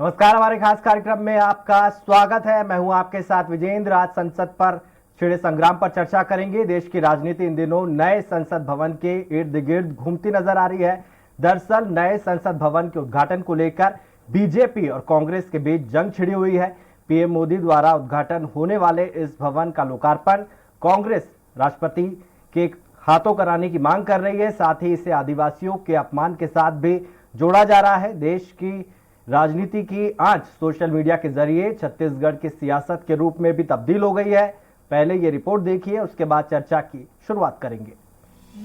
नमस्कार, हमारे खास कार्यक्रम में आपका स्वागत है। मैं हूं आपके साथ विजेंद्र। आज संसद पर छिड़े संग्राम पर चर्चा करेंगे। देश की राजनीति इन दिनों नए संसद भवन के इर्द गिर्द घूमती नजर आ रही है। दरअसल नए संसद भवन के उद्घाटन को लेकर बीजेपी और कांग्रेस के बीच जंग छिड़ी हुई है। पीएम मोदी द्वारा उद्घाटन होने वाले इस भवन का लोकार्पण कांग्रेस राष्ट्रपति के हाथों कराने की मांग कर रही है। साथ ही इसे आदिवासियों के अपमान के साथ भी जोड़ा जा रहा है। देश की राजनीति की आंच सोशल मीडिया के जरिए छत्तीसगढ़ की सियासत के रूप में भी तब्दील हो गई है। पहले ये रिपोर्ट देखिए, उसके बाद चर्चा की शुरुआत करेंगे।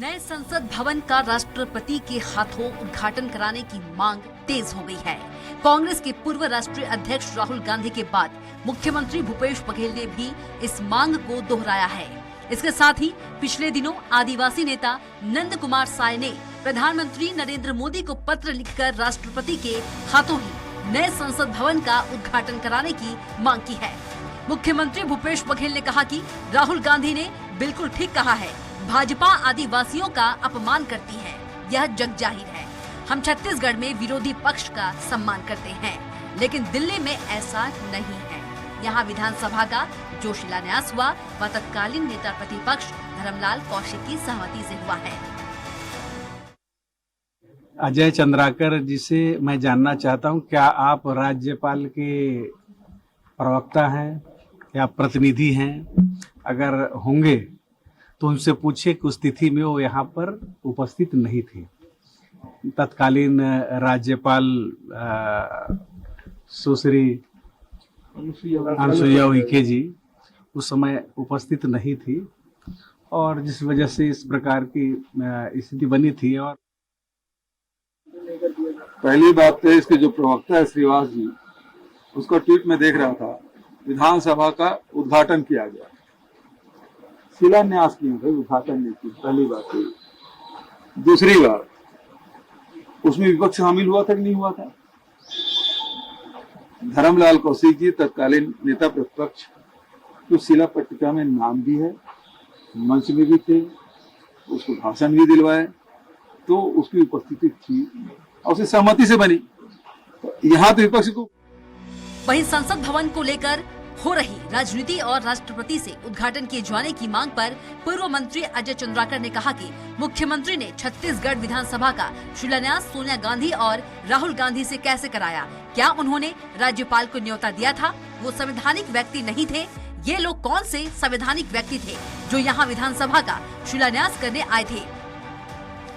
नए संसद भवन का राष्ट्रपति के हाथों उद्घाटन कराने की मांग तेज हो गई है। कांग्रेस के पूर्व राष्ट्रीय अध्यक्ष राहुल गांधी के बाद मुख्यमंत्री भूपेश बघेल ने भी इस मांग को दोहराया है। इसके साथ ही पिछले दिनों आदिवासी नेता नंद कुमार साय ने प्रधानमंत्री नरेंद्र मोदी को पत्र लिखकर राष्ट्रपति के हाथों ही नए संसद भवन का उद्घाटन कराने की मांग की है। मुख्यमंत्री भूपेश बघेल ने कहा कि राहुल गांधी ने बिल्कुल ठीक कहा है, भाजपा आदिवासियों का अपमान करती है, यह जग जाहिर है। हम छत्तीसगढ़ में विरोधी पक्ष का सम्मान करते हैं, लेकिन दिल्ली में ऐसा नहीं है। यहाँ विधानसभा का जो शिलान्यास हुआ वह तत्कालीन नेता प्रतिपक्ष धर्मलाल कौशिक की सहमति से हुआ है। अजय चंद्राकर जी से मैं जानना चाहता हूं, क्या आप राज्यपाल के प्रवक्ता हैं या प्रतिनिधि हैं? अगर होंगे तो उनसे पूछिए कि उस तिथि में वो यहाँ पर उपस्थित नहीं थी। तत्कालीन राज्यपाल सुश्री अनुसुईया उइके जी उस समय उपस्थित नहीं थी और जिस वजह से इस प्रकार की स्थिति बनी थी। और पहली बात तो इसके जो प्रवक्ता है श्रीवास जी, उसका ट्वीट में देख रहा था, विधानसभा का उद्घाटन किया गया, शिलान्यास किया था, उद्घाटन नहीं किया। पहली बात तो। दूसरी बात, उसमें विपक्ष शामिल हुआ था कि नहीं हुआ था? धर्मलाल कौशिक जी तत्कालीन नेता प्रतिपक्ष, तो शिला पट्टिका में नाम भी है, मंच में भी थे, उसको भाषण भी दिलवाए, तो उसकी उपस्थिति थी और उसे सहमति से बनी। तो यहाँ तो विपक्ष को। वहीं संसद भवन को लेकर हो रही राजनीति और राष्ट्रपति से उद्घाटन किए जाने की मांग पर पूर्व मंत्री अजय चंद्राकर ने कहा कि मुख्यमंत्री ने छत्तीसगढ़ विधानसभा का शिलान्यास सोनिया गांधी और राहुल गांधी से कैसे कराया? क्या उन्होंने राज्यपाल को न्योता दिया था? वो संवैधानिक व्यक्ति नहीं थे। ये लोग कौन से संवैधानिक व्यक्ति थे जो यहाँ विधानसभा का शिलान्यास करने आए थे?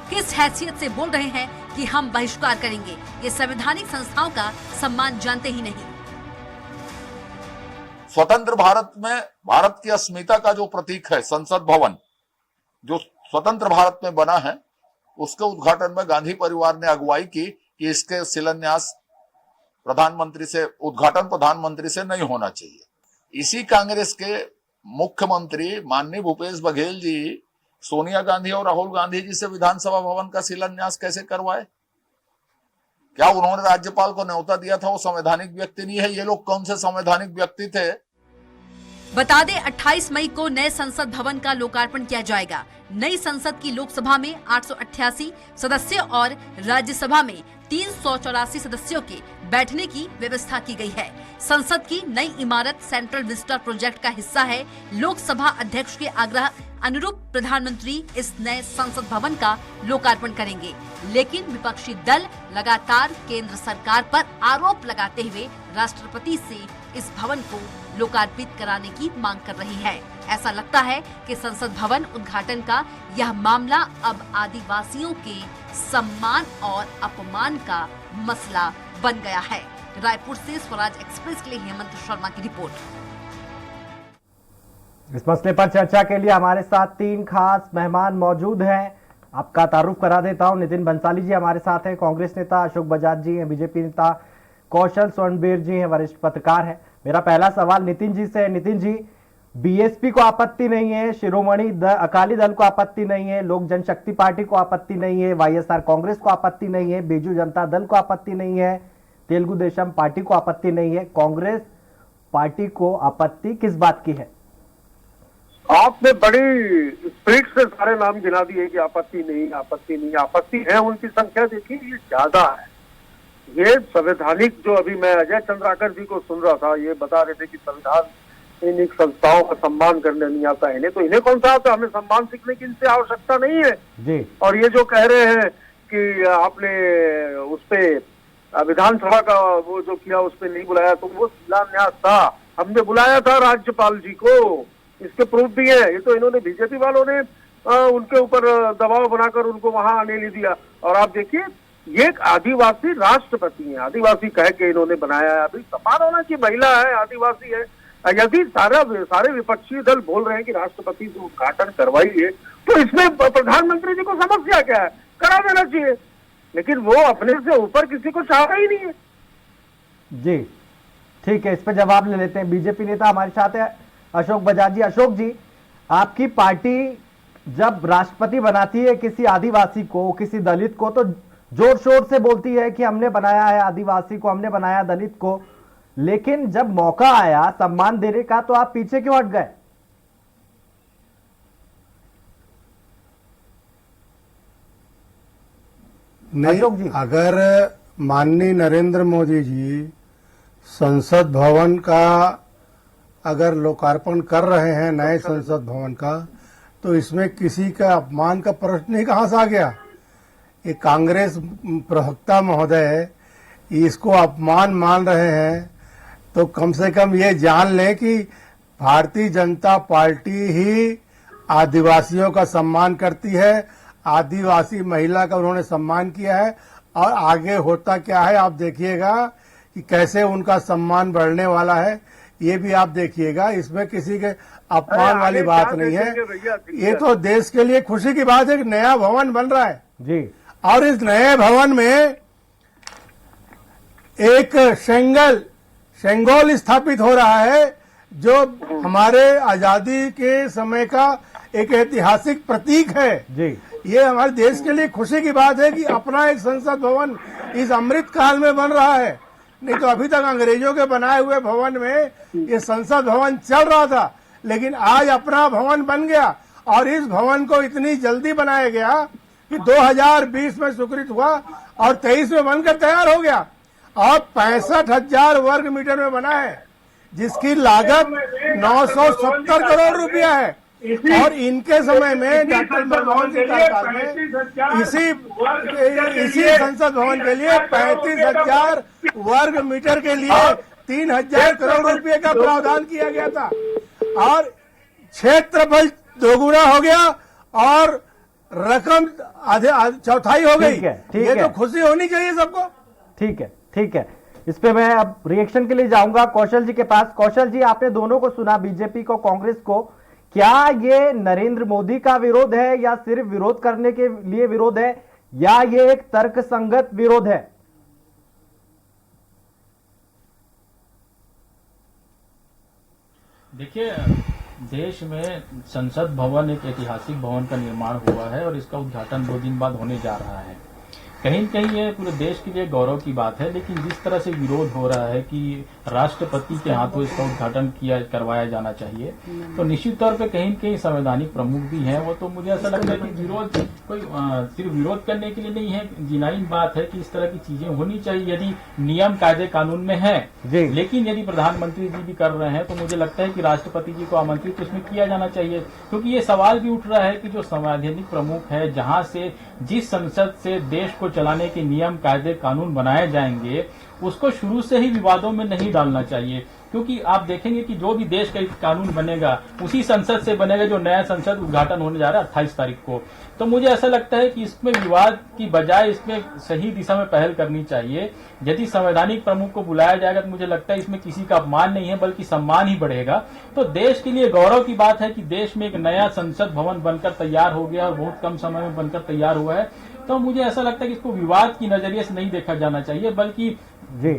किस हैसियत से बोल रहे हैं कि हम बहिष्कार करेंगे? ये संवैधानिक संस्थाओं का सम्मान जानते ही नहीं। स्वतंत्र भारत में भारत की अस्मिता का जो प्रतीक है संसद भवन, जो स्वतंत्र भारत में बना है, उसके उद्घाटन में गांधी परिवार ने अगुवाई की कि इसके शिलान्यास प्रधानमंत्री से, उद्घाटन प्रधानमंत्री से नहीं होना चाहिए। इसी कांग्रेस के मुख्यमंत्री माननीय भूपेश बघेल जी सोनिया गांधी और राहुल गांधी जी से विधानसभा भवन का शिलान्यास कैसे करवाए? क्या उन्होंने राज्यपाल को न्योता दिया था? वो संवैधानिक व्यक्ति नहीं है। ये लोग कौन से संवैधानिक व्यक्ति थे? बता दें 28 मई को नए संसद भवन का लोकार्पण किया जाएगा। नई संसद की लोकसभा में 888 सदस्य और राज्यसभा में 384 सदस्यों के बैठने की व्यवस्था की गई है। संसद की नई इमारत सेंट्रल विस्टा प्रोजेक्ट का हिस्सा है। लोकसभा अध्यक्ष के आग्रह अनुरूप प्रधानमंत्री इस नए संसद भवन का लोकार्पण करेंगे, लेकिन विपक्षी दल लगातार केंद्र सरकार पर आरोप लगाते हुए राष्ट्रपति से इस भवन को लोकार्पित कराने की मांग कर रही है। ऐसा लगता है कि संसद भवन उद्घाटन का यह मामला अब आदिवासियों के सम्मान और अपमान का मसला बन गया है। रायपुर से स्वराज एक्सप्रेस के लिए हेमंत शर्मा की रिपोर्ट। इस मसले पर चर्चा के लिए हमारे साथ 3 खास मेहमान मौजूद हैं। आपका तारुफ करा देता हूं। नितिन बंसाली जी हमारे साथ हैं, कांग्रेस नेता अशोक बजाज जी हैं, बीजेपी नेता कौशल स्वर्णवीर जी हैं, वरिष्ठ पत्रकार हैं। मेरा पहला सवाल नितिन जी से है। नितिन जी, बीएसपी को आपत्ति नहीं है, शिरोमणि अकाली दल को आपत्ति नहीं है, लोक जनशक्ति पार्टी को आपत्ति नहीं है, वाईएसआर कांग्रेस को आपत्ति नहीं है, बीजू जनता दल को आपत्ति नहीं है, तेलुगु देशम पार्टी को आपत्ति नहीं है, कांग्रेस पार्टी को आपत्ति किस बात की है? आपने बड़ी स्प्रिट से सारे नाम गिना दिए कि आपत्ति नहीं, आपत्ति नहीं। आपत्ति है, उनकी संख्या देखिए ये ज्यादा है। ये संवैधानिक जो अभी मैं अजय चंद्राकर जी को सुन रहा था, ये बता रहे थे कि संविधान इन संस्थाओं का सम्मान करने नहीं आता है, इन्हें तो इन्हें कौन सा आता, हमें सम्मान सीखने की इनसे आवश्यकता नहीं है जी। और ये जो कह रहे हैं कि आपने उस पे विधानसभा का वो जो किया उस पे नहीं बुलाया, तो वो शिलान्यास था, हमने बुलाया था राज्यपाल जी को, इसके प्रूफ भी है। ये तो इन्होंने बीजेपी वालों ने उनके ऊपर दबाव बनाकर उनको वहां आने नहीं दिया। और आप देखिए, ये एक आदिवासी राष्ट्रपति है, आदिवासी कह के इन्होंने बनाया है। अभी सम्मान होना की महिला है, आदिवासी है। यदि सारे विपक्षी दल बोल रहे हैं कि राष्ट्रपति से उद्घाटन करवाइए, तो इसमें प्रधानमंत्री जी को समस्या क्या है, करा देना चाहिए। लेकिन वो अपने से ऊपर किसी को चाहता ही नहीं है। जी ठीक है, इस पर जवाब ले लेते हैं। बीजेपी नेता हमारे साथ है अशोक बजाज जी। अशोक जी, आपकी पार्टी जब राष्ट्रपति बनाती है किसी आदिवासी को, किसी दलित को, तो जोर शोर से बोलती है कि हमने बनाया है आदिवासी को, हमने बनाया दलित को, लेकिन जब मौका आया सम्मान देने का तो आप पीछे क्यों हट गए? नहीं, अगर माननीय नरेंद्र मोदी जी संसद भवन का अगर लोकार्पण कर रहे हैं, नए संसद भवन का, तो इसमें किसी का अपमान का प्रश्न ही कहां से आ गया? ये कांग्रेस प्रवक्ता महोदय इसको अपमान मान रहे हैं, तो कम से कम ये जान लें कि भारतीय जनता पार्टी ही आदिवासियों का सम्मान करती है, आदिवासी महिला का उन्होंने सम्मान किया है। और आगे होता क्या है आप देखिएगा कि कैसे उनका सम्मान बढ़ने वाला है, ये भी आप देखिएगा। इसमें किसी के अपमान वाली बात नहीं है। ये तो देश के लिए खुशी की बात है कि नया भवन बन रहा है जी, और इस नए भवन में एक शेंगोल स्थापित हो रहा है, जो हमारे आजादी के समय का एक ऐतिहासिक प्रतीक है जी। ये हमारे देश के लिए खुशी की बात है कि अपना एक संसद भवन इस अमृत काल में बन रहा है। नहीं तो अभी तक अंग्रेजों के बनाए हुए भवन में ये संसद भवन चल रहा था, लेकिन आज अपना भवन बन गया। और इस भवन को इतनी जल्दी बनाया गया कि 2020 में स्वीकृत हुआ और 23 में बनकर तैयार हो गया और 65,000 वर्ग मीटर में बना है, जिसकी लागत 970 करोड़ रुपया है। और इनके समय में डॉक्टर मनमोहन सिंह सरकार में इसी संसद भवन के लिए 35,000 वर्ग मीटर के लिए 3,000 करोड़ रुपए का प्रावधान किया गया था और क्षेत्रफल दोगुना हो गया और रकम चौथाई हो गई। ये तो खुशी होनी चाहिए सबको। ठीक है। इस पे मैं अब रिएक्शन के लिए जाऊंगा कौशल जी के पास। कौशल जी, आपने दोनों को सुना, बीजेपी को, कांग्रेस को। क्या ये नरेंद्र मोदी का विरोध है या सिर्फ विरोध करने के लिए विरोध है, या ये एक तर्कसंगत विरोध है? देखिए, देश में संसद भवन एक ऐतिहासिक भवन का निर्माण हुआ है और इसका उद्घाटन 2 दिन बाद होने जा रहा है। कहीं न कहीं ये पूरे देश के लिए गौरव की बात है, लेकिन जिस तरह से विरोध हो रहा है कि राष्ट्रपति के हाथों इसका उद्घाटन करवाया जाना चाहिए, तो निश्चित तौर पे कहीं न कहीं संवैधानिक प्रमुख भी हैं, वो तो मुझे ऐसा लगता है कि विरोध कोई सिर्फ विरोध करने के लिए नहीं है, जिनाइन बात है कि इस तरह की चीजें होनी चाहिए यदि नियम कायदे कानून में है। लेकिन यदि प्रधानमंत्री जी भी कर रहे हैं तो मुझे लगता है कि राष्ट्रपति जी को आमंत्रित उसमें किया जाना चाहिए, क्योंकि ये सवाल भी उठ रहा है कि जो संवैधानिक प्रमुख है, जहां से जिस संसद से देश को चलाने के नियम कायदे कानून बनाए जाएंगे, उसको शुरू से ही विवादों में नहीं डालना चाहिए। क्योंकि आप देखेंगे कि जो भी देश का कानून बनेगा उसी संसद से बनेगा, जो नया संसद उद्घाटन होने जा रहा है 28 तारीख को। तो मुझे ऐसा लगता है कि इसमें विवाद की बजाय इसमें सही दिशा में पहल करनी चाहिए। यदि संवैधानिक प्रमुख को बुलाया जाएगा तो मुझे लगता है इसमें किसी का अपमान नहीं है, बल्कि सम्मान ही बढ़ेगा। तो देश के लिए गौरव की बात है कि देश में एक नया संसद भवन बनकर तैयार हो गया और बहुत कम समय में बनकर तैयार हुआ है। तो मुझे ऐसा लगता है कि इसको विवाद की नजरिए से नहीं देखा जाना चाहिए, बल्कि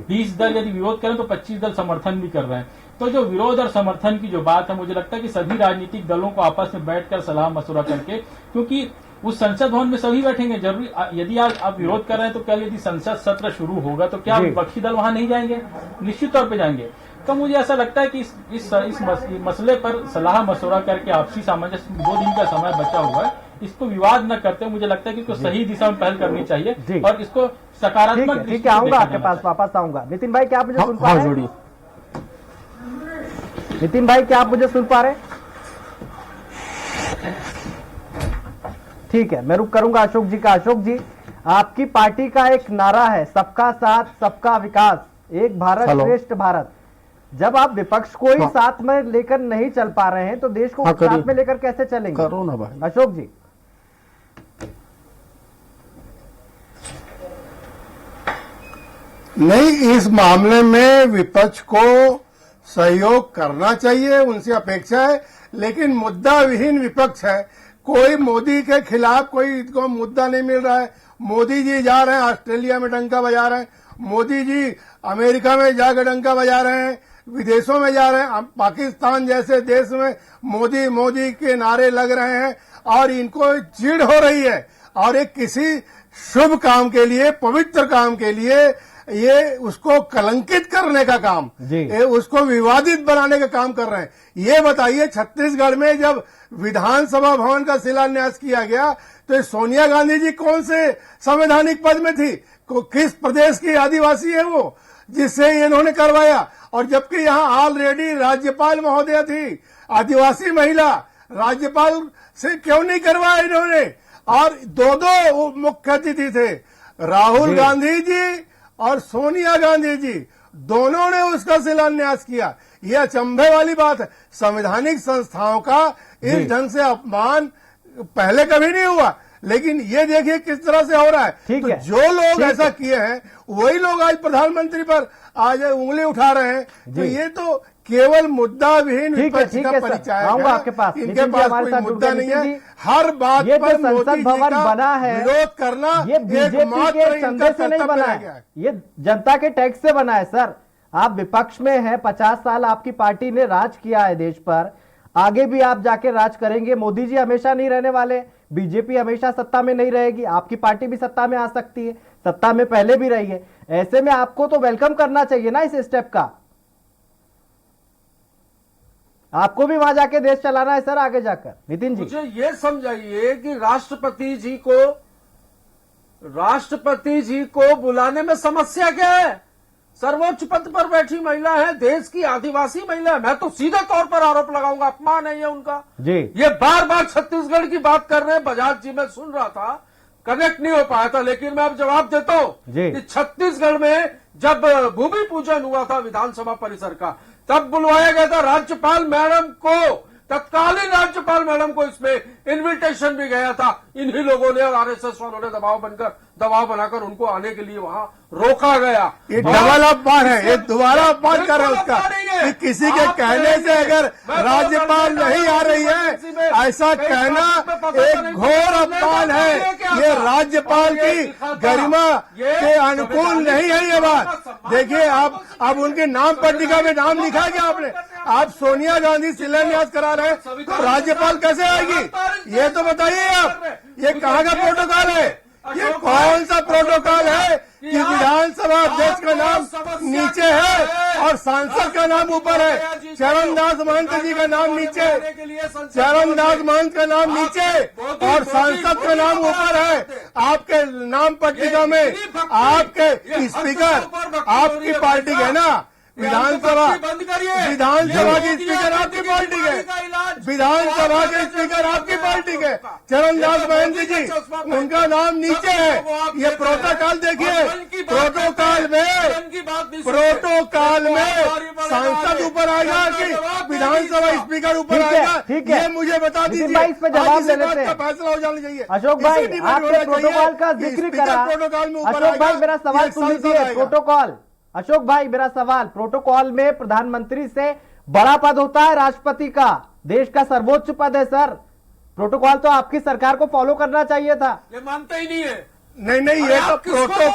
20 दल यदि विरोध करें तो 25 दल समर्थन भी कर रहे हैं। तो जो विरोध और समर्थन की जो बात है, मुझे लगता है कि सभी राजनीतिक दलों को आपस में बैठकर सलाह मशवरा करके, क्योंकि उस संसद भवन में सभी बैठेंगे, जरूरी यदि आप विरोध कर रहे हैं तो कल यदि संसद सत्र शुरू होगा तो क्या विपक्षी दल वहां नहीं जाएंगे? निश्चित तौर पर जाएंगे। तो मुझे ऐसा लगता है कि इस मसले पर सलाह मशवरा करके आपसी सामंजस्य, 2 दिन का समय बचा हुआ है, इसको विवाद न करते, मुझे लगता है कि इसको सही दिशा में पहल करनी जी। चाहिए और इसको सकारात्मक ठीक दृष्टि है, से आऊंगा देखा आपके जाना पास, चाहिए। वापस आऊंगा। नितिन भाई क्या आप मुझे सुन पा हाँ रहे हैं? जोड़िए। नितिन भाई क्या आप मुझे सुन पा रहे हैं? ठीक है, मैं रुक करूंगा अशोक जी का। अशोक जी, आपकी पार्टी का एक नारा है सबका साथ सबका विकास, एक भारत हेलो। श्रेष्ठ भारत। जब आप विपक्ष को ही साथ में लेकर नहीं चल पा रहे हैं तो देश को हाँ, करिए। साथ में लेकर कैसे चलेंगे? करो ना भाई। अशोक जी, नहीं, इस मामले में विपक्ष को सहयोग करना चाहिए, उनसे अपेक्षा है, लेकिन मुद्दा विहीन विपक्ष है। कोई मोदी के खिलाफ कोई इनको मुद्दा नहीं मिल रहा है। मोदी जी जा रहे हैं ऑस्ट्रेलिया में डंका बजा रहे हैं, मोदी जी अमेरिका में जाकर डंका बजा रहे हैं, विदेशों में जा रहे हैं, पाकिस्तान जैसे देश में मोदी मोदी के नारे लग रहे हैं और इनको चिढ़ हो रही है। और एक किसी शुभ काम के लिए, पवित्र काम के लिए ये उसको कलंकित करने का काम, ये उसको विवादित बनाने का काम कर रहे हैं। ये बताइए, छत्तीसगढ़ में जब विधानसभा भवन का शिलान्यास किया गया तो सोनिया गांधी जी कौन से संवैधानिक पद में थी? किस प्रदेश की आदिवासी है वो जिससे इन्होंने करवाया? और जबकि यहाँ ऑलरेडी राज्यपाल महोदया थी, आदिवासी महिला, राज्यपाल से क्यों नहीं करवाया इन्होंने? और दो मुख्य अतिथि थे, राहुल गांधी जी और सोनिया गांधी जी, दोनों ने उसका शिलान्यास किया। यह अचंभे वाली बात है। संवैधानिक संस्थाओं का इस ढंग से अपमान पहले कभी नहीं हुआ, लेकिन ये देखिए किस तरह से हो रहा है। ठीक तो है, जो लोग ऐसा किए हैं वही लोग आज प्रधानमंत्री पर आज उंगली उठा रहे हैं। तो ये तो केवल मुद्दा विहीन विपक्ष का परिचय है। आऊंगा आपके पास। इनके नितिन जी पास हमारे कोई साथ मुद्दा जुड़ गए। नहीं है। नितिन जी, हर बात ये पर जो संसद मोदी जी भवन का बना है, विरोध करना ये बीजेपी एकमात्र के चंदे इनका से नहीं कर्तव्य बना रह गया है, ये जनता के टैक्स से बना है। सर, आप विपक्ष में हैं, 50 साल आपकी पार्टी ने राज किया है देश पर, आगे भी आप जाके राज करेंगे। मोदी जी हमेशा नहीं रहने वाले, बीजेपी हमेशा सत्ता में नहीं रहेगी, आपकी पार्टी भी सत्ता में आ सकती है, सत्ता में पहले भी रही है। ऐसे में आपको तो वेलकम करना चाहिए ना इस स्टेप का। आपको भी वहां जाके देश चलाना है सर आगे जाकर। नितिन जी, मुझे ये समझाइए कि राष्ट्रपति जी को बुलाने में समस्या क्या है? सर्वोच्च पद पर बैठी महिला है, देश की आदिवासी महिला है। मैं तो सीधे तौर पर आरोप लगाऊंगा, अपमान है ये उनका जी। ये बार बार छत्तीसगढ़ की बात कर रहे हैं। बजाज जी, मैं सुन रहा था, कनेक्ट नहीं हो पाया था, लेकिन मैं अब जवाब देता हूं कि छत्तीसगढ़ में जब भूमि पूजन हुआ था विधानसभा परिसर का, तब बुलवाया गया था राज्यपाल मैडम को, तत्कालीन राज्यपाल मैडम को इसमें इनविटेशन भी गया था। इन्हीं लोगों ने और आरएसएस वालों ने दबाव बनाकर उनको आने के लिए वहां रोका गया। ये डबल अपमान है, ये दोबारा अपमान कर रहे हैं उसका कि किसी के कहने से अगर राज्यपाल नहीं आ रही है, ऐसा कहना एक घोर अपमान है। ये राज्यपाल की गरिमा के अनुकूल नहीं है ये बात। देखिए, आप अब उनके नाम पट्टिका में नाम लिखा क्या आपने? आप सोनिया गांधी शिलान्यास करा रहे हैं तो राज्यपाल कैसे आएगी? ये तो बताइए आप, ये कहाँ का प्रोटोकॉल है? ये कौन सा प्रोटोकॉल है कि विधानसभा अध्यक्ष का नाम नीचे है और सांसद का नाम ऊपर है? चरणदास महंत जी का नाम नीचे, चरणदास महंत का नाम नीचे और सांसद का नाम ऊपर है। आपके नाम पट्टिका में आपके स्पीकर आपकी पार्टी के है ना, विधानसभा की स्पीकर आपकी पार्टी के, विधानसभा के स्पीकर आपकी पार्टी के चरणदास महंत जी, उनका नाम नीचे है। ये प्रोटोकॉल देखिए, प्रोटोकॉल में सांसद ऊपर आएगा कि विधानसभा स्पीकर ऊपर आएगा? ये मुझे बता दीजिए, इस पे जवाब दे लेते हैं। फैसला हो जाना चाहिए। अशोक भाई, आपने प्रोटोकॉल का जिक्र करा। अशोक भाई, मेरा सवाल सुन लीजिए। प्रोटोकॉल, अशोक भाई मेरा सवाल, प्रोटोकॉल में प्रधानमंत्री से बड़ा पद होता है राष्ट्रपति का, देश का सर्वोच्च पद है सर। प्रोटोकॉल तो आपकी सरकार को फॉलो करना चाहिए था। ये मानते ही नहीं है। नहीं, ये तो प्रोटोकॉल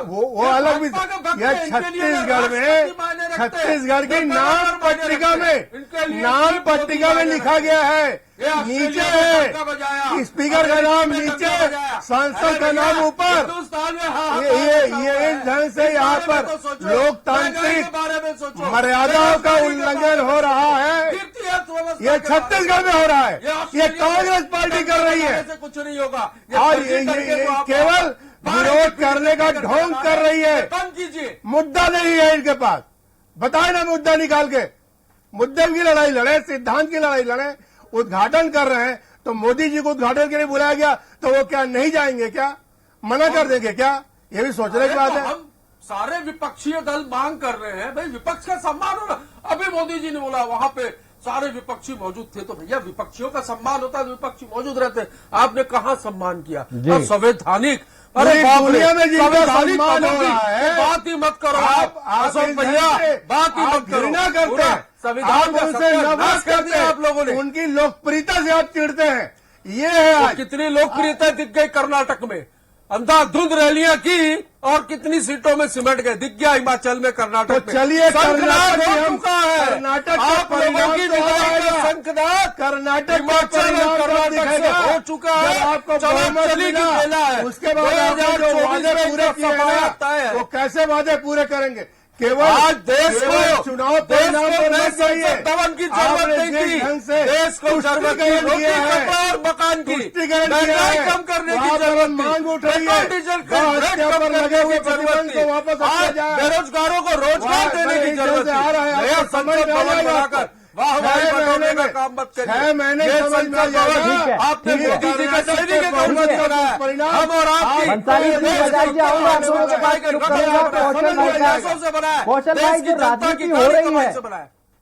वो अलग भी। यह छत्तीसगढ़ की नाम पट्टिका में लिखा गया है, नीचे है स्पीकर का नाम नीचे, सांसद का नाम ऊपर। ये इस ढंग से यहाँ पर लोकतांत्रिक मर्यादाओं का उल्लंघन हो रहा है। व्यवस्था ये छत्तीसगढ़ में हो रहा है, ये कांग्रेस पार्टी कर रही है, से कुछ नहीं होगा। और ये केवल विरोध करने का ढोंग कर रही है। बंद कीजिए, मुद्दा नहीं है इनके पास, बताए ना मुद्दा निकाल के। मुद्दे की लड़ाई लड़े, सिद्धांत की लड़ाई लड़े, उद्घाटन कर रहे हैं तो मोदी जी को उद्घाटन के लिए बुलाया गया तो वो क्या नहीं जाएंगे, क्या मना कर देंगे क्या? ये भी सोचने की बात है। हम सारे विपक्षीय दल मांग कर रहे हैं, भाई विपक्ष का सम्मान होना। अभी मोदी जी ने बोला वहां पे सारे विपक्षी मौजूद थे, तो भैया विपक्षियों का सम्मान होता है, विपक्षी मौजूद रहते हैं। आपने कहाँ सम्मान किया? अब संवैधानिक, अरे दुनिया में जिनका सम्मान हो रहा है, बात ही मत करो आप अशोक भैया, बात ही मत करो। घृणा करते हैं, संविधान का उनसे नफरत करते हैं आप लोगों ने, उनकी लोकप्रियता से आप चिढ़ते हैं। ये है आज कितनी लोकप्रियता दिख गई कर्नाटक में, अंधाधुंध रैलियां की और कितनी सीटों में सिमट गए, दिख गया हिमाचल में, कर्नाटक तो चलिए कर्नाटक हो चुका है। कर्नाटक आप लोगों की संकनाट कर्नाटक हिमाचल और कर्नाटक से हो चुका है। आपको चली की मेला है, उसके बाद आपने जो वादे पूरे किए हैं वो कैसे वादे पूरे करेंगे? केवल आज देश को चुनाव परिणाम पर मत जाइए। दमन की जरूरत नहीं थी, देश को जरूरत थी रोटी कपड़ा और मकान की, महंगाई कम करने की जरूरत मांग उठ रही है, डीजल कम करने की जरूरत थी, आज बेरोजगारों को रोजगार देने की जरूरत थी। नया संसद भवन बनाकर वाहवाही बटोरने का काम मत करिए। 6 महीने समझ में आ जाएगा। आपने मोदी जी का सैनिक के काम मत करा है, हम और कौशल भाई, जो राजनीति हो रही है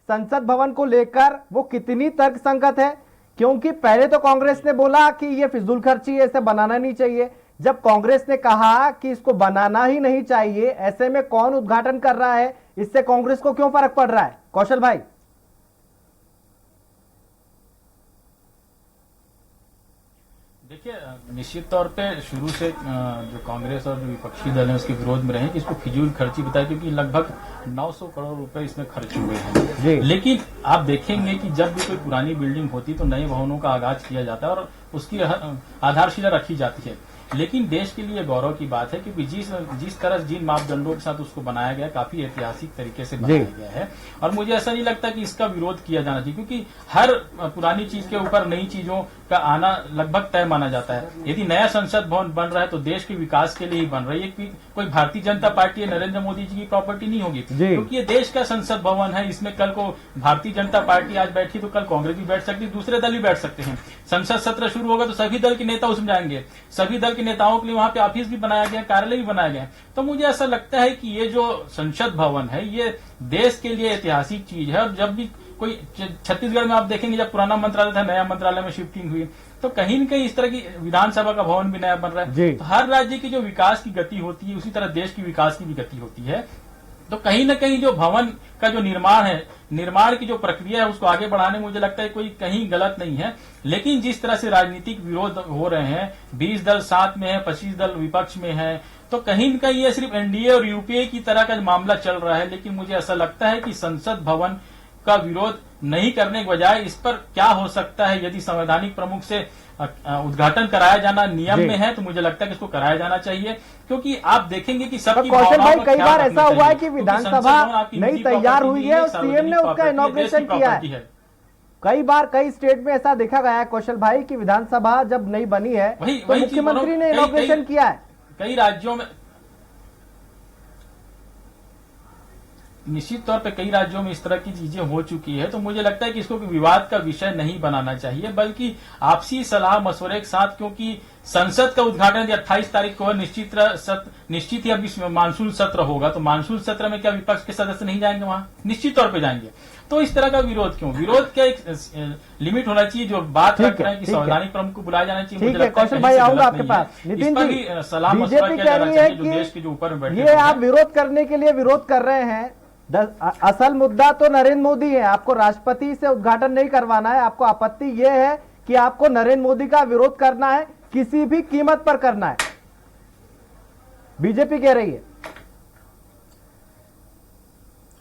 संसद भवन को लेकर, वो कितनी तर्कसंगत है? क्योंकि पहले तो कांग्रेस ने बोला कि ये फिजूल खर्ची है, इसे बनाना नहीं चाहिए। जब कांग्रेस ने कहा कि इसको बनाना ही नहीं चाहिए, ऐसे में कौन उद्घाटन कर रहा है? इससे कांग्रेस को क्यों फर्क पड़ रहा है? कौशल भाई, देखिए, निश्चित तौर पे शुरू से जो कांग्रेस और जो विपक्षी दल है उसके विरोध में रहे कि इसको फिजूल खर्ची बताया, क्योंकि लगभग 900 करोड़ रुपए इसमें खर्च हुए हैं। लेकिन आप देखेंगे कि जब भी कोई पुरानी बिल्डिंग होती तो नए भवनों का आगाज किया जाता है और उसकी आधारशिला रखी जाती है। लेकिन देश के लिए गौरव की बात है कि जिस तरह जिन मापदंडों के साथ उसको बनाया गया, काफी ऐतिहासिक तरीके से बनाया गया है। और मुझे ऐसा नहीं लगता कि इसका विरोध किया जाना चाहिए, क्योंकि हर पुरानी चीज के ऊपर नई चीजों का आना लगभग तय माना जाता है। यदि नया संसद भवन बन रहा है तो देश के विकास के लिए ही बन रही है। कोई भारतीय जनता पार्टी या नरेंद्र मोदी जी की प्रॉपर्टी नहीं होगी, क्योंकि ये देश का संसद भवन है। इसमें कल को भारतीय जनता पार्टी आज बैठी तो कल कांग्रेस भी बैठ सकती है, दूसरे दल भी बैठ सकते हैं। संसद सत्र शुरू होगा तो सभी दल के नेता उसमें जाएंगे, सभी दल के नेताओं के लिए वहां पे ऑफिस भी बनाया गया, कार्यालय भी बनाया गया। तो मुझे ऐसा लगता है कि ये जो संसद भवन है ये देश के लिए ऐतिहासिक चीज है। और जब भी कोई छत्तीसगढ़ में आप देखेंगे, जब पुराना मंत्रालय था, नया मंत्रालय में शिफ्टिंग हुई, तो कहीं न कहीं इस तरह की विधानसभा का भवन भी नया बन रहा है। तो हर राज्य की जो विकास की गति होती है उसी तरह देश की विकास की भी गति होती है। तो कहीं न कहीं जो भवन का जो निर्माण है, निर्माण की जो प्रक्रिया है उसको आगे बढ़ाने में मुझे लगता है कोई कहीं गलत नहीं है। लेकिन जिस तरह से राजनीतिक विरोध हो रहे हैं, 20 दल साथ में है, 25 दल विपक्ष में है, तो कहीं न कहीं ये सिर्फ एनडीए और यूपीए की तरह का मामला चल रहा है। लेकिन मुझे ऐसा लगता है कि संसद भवन का विरोध नहीं करने के बजाय इस पर क्या हो सकता है, यदि संवैधानिक प्रमुख से उद्घाटन कराया जाना नियम में है तो मुझे लगता है कि इसको कराया जाना चाहिए। क्योंकि आप देखेंगे कि सबकी कौशल भाई, कई बार ऐसा हुआ है कि विधानसभा नहीं तैयार हुई है और सीएम ने उसका इनॉग्रेशन किया है। कई बार कई स्टेट में ऐसा देखा गया है कौशल भाई कि विधानसभा जब नहीं बनी है तो मुख्यमंत्री ने इनॉग्रेशन किया है। कई राज्यों में, निश्चित तौर पे कई राज्यों में इस तरह की चीजें हो चुकी है। तो मुझे लगता है कि इसको विवाद का विषय नहीं बनाना चाहिए, बल्कि आपसी सलाह मशवरे के साथ, क्योंकि संसद का उद्घाटन 28 तारीख को निश्चित ही अभी मानसून सत्र होगा, तो मानसून सत्र में क्या विपक्ष के सदस्य नहीं जाएंगे वहां? निश्चित तौर पे जाएंगे। तो इस तरह का विरोध क्यों? विरोध का एक लिमिट होना चाहिए। जो बात रख रहे हैं कि संवैधानिक प्रमुख को बुलाया जाना चाहिए, ठीक है कौशल भाई, आऊंगा आपके पास। नितिन जी, सलाह मशवरा किया जाना चाहिए जो देश के जो ऊपर में बैठे। ये आप विरोध करने के लिए विरोध कर रहे हैं, असल मुद्दा तो नरेंद्र मोदी है। आपको राष्ट्रपति से उद्घाटन नहीं करवाना है, आपको आपत्ति यह है कि आपको नरेंद्र मोदी का विरोध करना है, किसी भी कीमत पर करना है, बीजेपी कह रही है।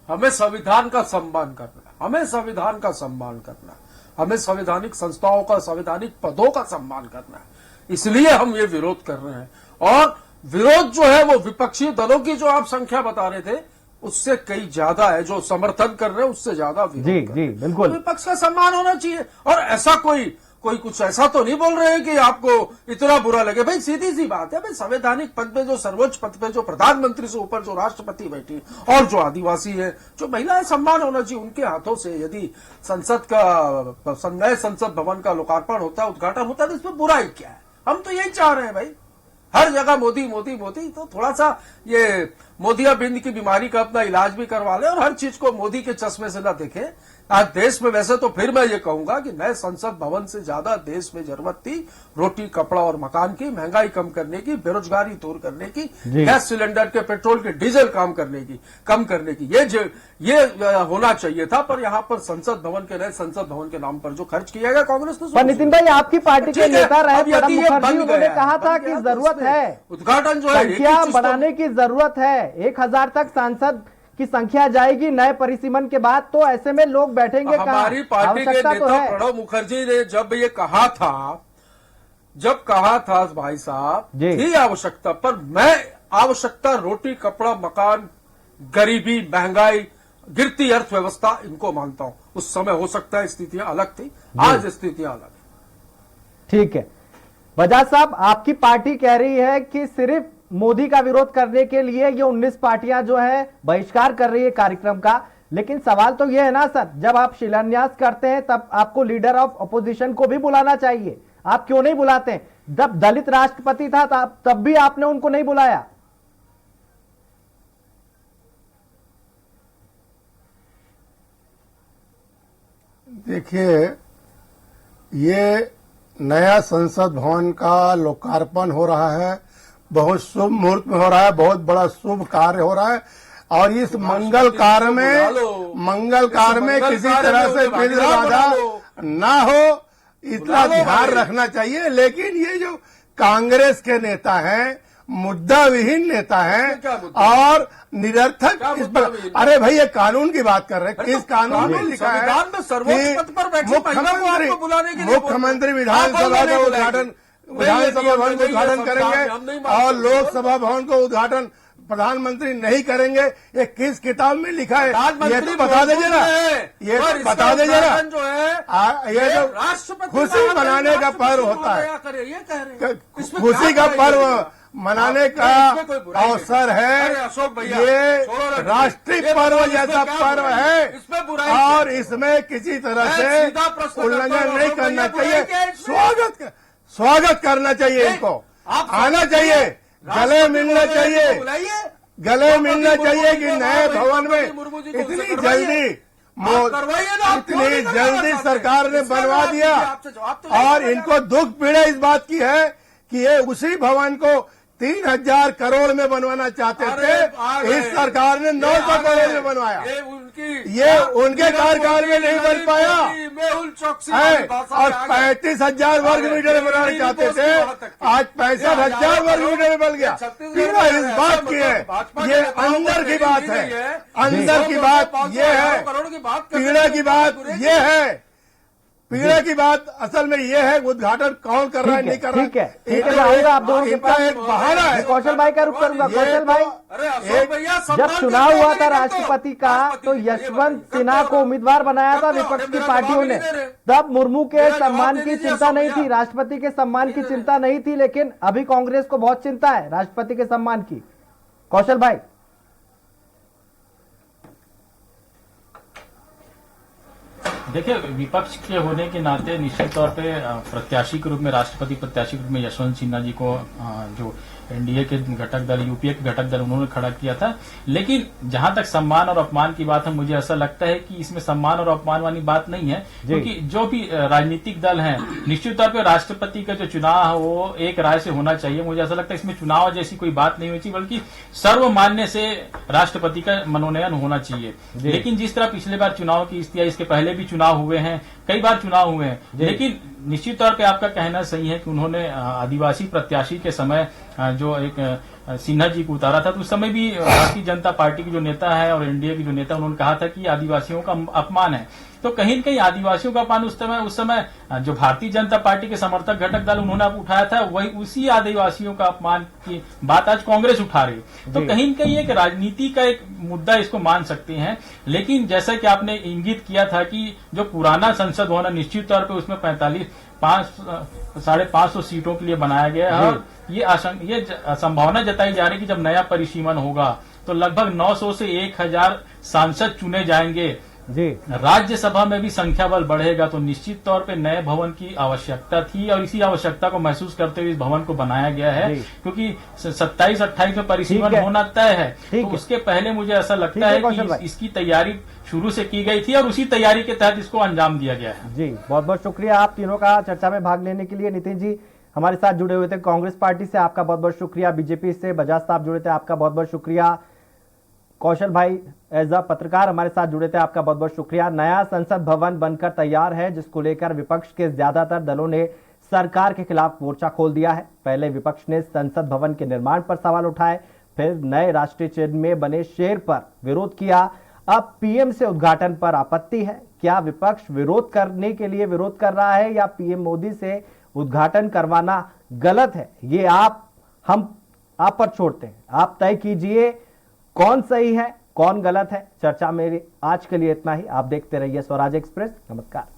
हमें संविधान का सम्मान करना है, हमें संविधान का सम्मान करना है, हमें संवैधानिक संस्थाओं का, संवैधानिक पदों का सम्मान करना है। इसलिए हम ये विरोध कर रहे हैं। और विरोध जो है वो विपक्षी दलों की जो आप संख्या बता रहे थे, उससे कई ज्यादा है, जो समर्थन कर रहे हैं उससे ज्यादा विरोध जी कर रहे हैं। जी बिल्कुल। तो विपक्ष का सम्मान होना चाहिए, और ऐसा कोई कुछ ऐसा तो नहीं बोल रहे हैं कि आपको इतना बुरा लगे। भाई सीधी सी बात है, भाई संवैधानिक पद पे, जो सर्वोच्च पद पे, जो प्रधानमंत्री से ऊपर जो राष्ट्रपति बैठी और जो आदिवासी है, जो महिलाएं, सम्मान होना चाहिए उनके हाथों से। यदि नए संसद भवन का लोकार्पण होता है, उद्घाटन होता है, तो इसमें बुराई क्या है? हम तो यही चाह रहे हैं भाई, हर जगह मोदी मोदी मोदी। तो थोड़ा सा ये मोदियाबिंद की बीमारी का अपना इलाज भी करवा ले और हर चीज को मोदी के चश्मे से न देखे। आज देश में, वैसे तो फिर मैं ये कहूंगा कि नए संसद भवन से ज्यादा देश में जरूरत थी रोटी, कपड़ा और मकान की, महंगाई कम करने की, बेरोजगारी दूर करने की, गैस सिलेंडर के, पेट्रोल के, डीजल कम करने की। ये होना चाहिए था। पर यहाँ पर संसद भवन के, नए संसद भवन के नाम पर जो खर्च किया गया कांग्रेस ने। पर नितिन भाई, आपकी पार्टी के नेता रहे प्रणब मुखर्जी, उन्होंने कहा था कि जरूरत है उद्घाटन जो है संख्या बढ़ाने की जरूरत है, 1000 तक सांसद की संख्या जाएगी नए परिसीमन के बाद, तो ऐसे में लोग बैठेंगे कहां? हमारी पार्टी के नेता प्रणब मुखर्जी ने जब ये कहा था भाई साहब, थी आवश्यकता, पर मैं आवश्यकता रोटी, कपड़ा, मकान, गरीबी, महंगाई, गिरती अर्थव्यवस्था, इनको मानता हूं। उस समय हो सकता है स्थितियां अलग थी, आज स्थितियां अलग है। ठीक है, बजाज साहब, आपकी पार्टी कह रही है कि सिर्फ मोदी का विरोध करने के लिए ये 19 पार्टियां जो है बहिष्कार कर रही है कार्यक्रम का, लेकिन सवाल तो ये है ना सर, जब आप शिलान्यास करते हैं तब आपको लीडर ऑफ अपोजिशन को भी बुलाना चाहिए, आप क्यों नहीं बुलाते हैं? जब दलित राष्ट्रपति था तब भी आपने उनको नहीं बुलाया। देखिए, ये नया संसद भवन का लोकार्पण हो रहा है, बहुत शुभ मुहूर्त में हो रहा है, बहुत बड़ा शुभ कार्य हो रहा है, और इस मंगल कार्य में किसी तरह से विघ्न बाधा ना हो, इतना ध्यान रखना चाहिए। लेकिन ये जो कांग्रेस के नेता हैं, मुद्दा विहीन नेता हैं और निरर्थक इस पर, अरे भाई ये कानून की बात कर रहे हैं, किस कानून में लिखा है मुख्यमंत्री विधानसभा का उद्घाटन, विधानसभा भवन का उद्घाटन करेंगे और लोकसभा भवन को उद्घाटन प्रधानमंत्री नहीं करेंगे? ये किस किताब में लिखा है? ये तो बता दीजिए ना, ये तो बता दीजिए ना। जो है ये तो राष्ट्रपति खुशी मनाने का पर्व होता है, खुशी का पर्व मनाने का अवसर है, ये राष्ट्रीय पर्व जैसा पर्व है और इसमें किसी तरह से उल्लंघन नहीं करना चाहिए। स्वागत करना चाहिए, इनको आना चाहिए, गले मिलना चाहिए, गले मिलना चाहिए कि नए भवन में इतनी जल्दी सरकार ने बनवा दिया। और इनको दुख पीड़ा इस बात की है कि ये उसी भवन को 3000 करोड़ में बनवाना चाहते थे, इस सरकार ने 900 करोड़ में बनवाया। ये उनके कार्यकाल में नहीं बन पाया है, और 35,000 वर्ग मीटर में बनाना चाहते थे, आज 65,000 वर्ग मीटर में बन गया। पीड़ा इस बात की है, ये अंदर की बात है, अंदर की बात ये है, पीड़ा की बात ये है, पीड़ा की बात असल में ये है, उद्घाटन कौन कर रहा है नहीं कर रहा है। ठीक है, आऊंगा आप दोनों के पास। एक बहाना है। कौशल भाई का रुख करूंगा। कौशल भाई, जब चुनाव हुआ था राष्ट्रपति का तो यशवंत सिन्हा को उम्मीदवार बनाया था विपक्ष की पार्टियों ने, तब मुर्मू के सम्मान की चिंता नहीं थी, राष्ट्रपति के सम्मान की चिंता नहीं थी, लेकिन अभी कांग्रेस को बहुत चिंता है राष्ट्रपति के सम्मान की। कौशल भाई, देखिए, विपक्ष के होने के नाते निश्चित तौर पे प्रत्याशी के रूप में, राष्ट्रपति प्रत्याशी के रूप में यशवंत सिन्हा जी को जो एनडीए के घटक दल, यूपीए के घटक दल, उन्होंने खड़ा किया था। लेकिन जहां तक सम्मान और अपमान की बात है, मुझे ऐसा लगता है कि इसमें सम्मान और अपमान वाली बात नहीं है, क्योंकि जो भी राजनीतिक दल हैं, निश्चित तौर पर राष्ट्रपति का जो चुनाव है वो एक राय से होना चाहिए। मुझे ऐसा लगता है इसमें चुनाव जैसी कोई बात नहीं होनी चाहिए, बल्कि सर्वमान्य से राष्ट्रपति का मनोनयन होना चाहिए। लेकिन जिस तरह पिछले बार चुनाव की स्थिति है, इसके पहले भी चुनाव हुए हैं, कई बार चुनाव हुए हैं, लेकिन निश्चित तौर पे आपका कहना सही है कि उन्होंने आदिवासी प्रत्याशी के समय जो एक सिन्हा जी को उतारा था, तो उस समय भी भारतीय जनता पार्टी की जो नेता है और एनडीए की जो नेता, उन्होंने कहा था कि आदिवासियों का अपमान है। तो कहीं न कहीं आदिवासियों का अपमान उस समय जो भारतीय जनता पार्टी के समर्थक घटक दल उन्होंने उठाया था, वही उसी आदिवासियों का अपमान की बात आज कांग्रेस उठा रही है। तो कहीं न कहीं एक राजनीति का एक मुद्दा इसको मान सकते हैं। लेकिन जैसा कि आपने इंगित किया था कि जो पुराना संसद भवन निश्चित तौर पर उसमें 550 सीटों के लिए बनाया गया है, और ये संभावना जताई जा रही है कि जब नया परिसीमन होगा तो लगभग 900 से 1000 सांसद चुने जाएंगे जी। राज्यसभा में भी संख्या बल बढ़ेगा, तो निश्चित तौर पे नए भवन की आवश्यकता थी और इसी आवश्यकता को महसूस करते हुए इस भवन को बनाया गया है, क्योंकि 27-28 में परिसीमन होना तय है। तो उसके पहले मुझे ऐसा लगता है कि इसकी तैयारी शुरू से की गई थी और उसी तैयारी के तहत इसको अंजाम दिया गया है। जी, बहुत बहुत शुक्रिया आप तीनों का चर्चा में भाग लेने के लिए। नितिन जी हमारे साथ जुड़े हुए थे कांग्रेस पार्टी से, आपका बहुत बहुत शुक्रिया। बीजेपी से बजाज साहब जुड़े थे, आपका बहुत बहुत शुक्रिया। कौशल भाई एज अ पत्रकार हमारे साथ जुड़े थे, आपका बहुत बहुत शुक्रिया। नया संसद भवन बनकर तैयार है, जिसको लेकर विपक्ष के ज्यादातर दलों ने सरकार के खिलाफ मोर्चा खोल दिया है। पहले विपक्ष ने संसद भवन के निर्माण पर सवाल उठाए, फिर नए राष्ट्रीय चिन्ह में बने शेर पर विरोध किया, अब पीएम से उद्घाटन पर आपत्ति है। क्या विपक्ष विरोध करने के लिए विरोध कर रहा है या पीएम मोदी से उद्घाटन करवाना गलत है? ये हम आप पर छोड़ते हैं, आप तय कीजिए कौन सही है कौन गलत है। चर्चा मेरी आज के लिए इतना ही। आप देखते रहिए स्वराज एक्सप्रेस। नमस्कार।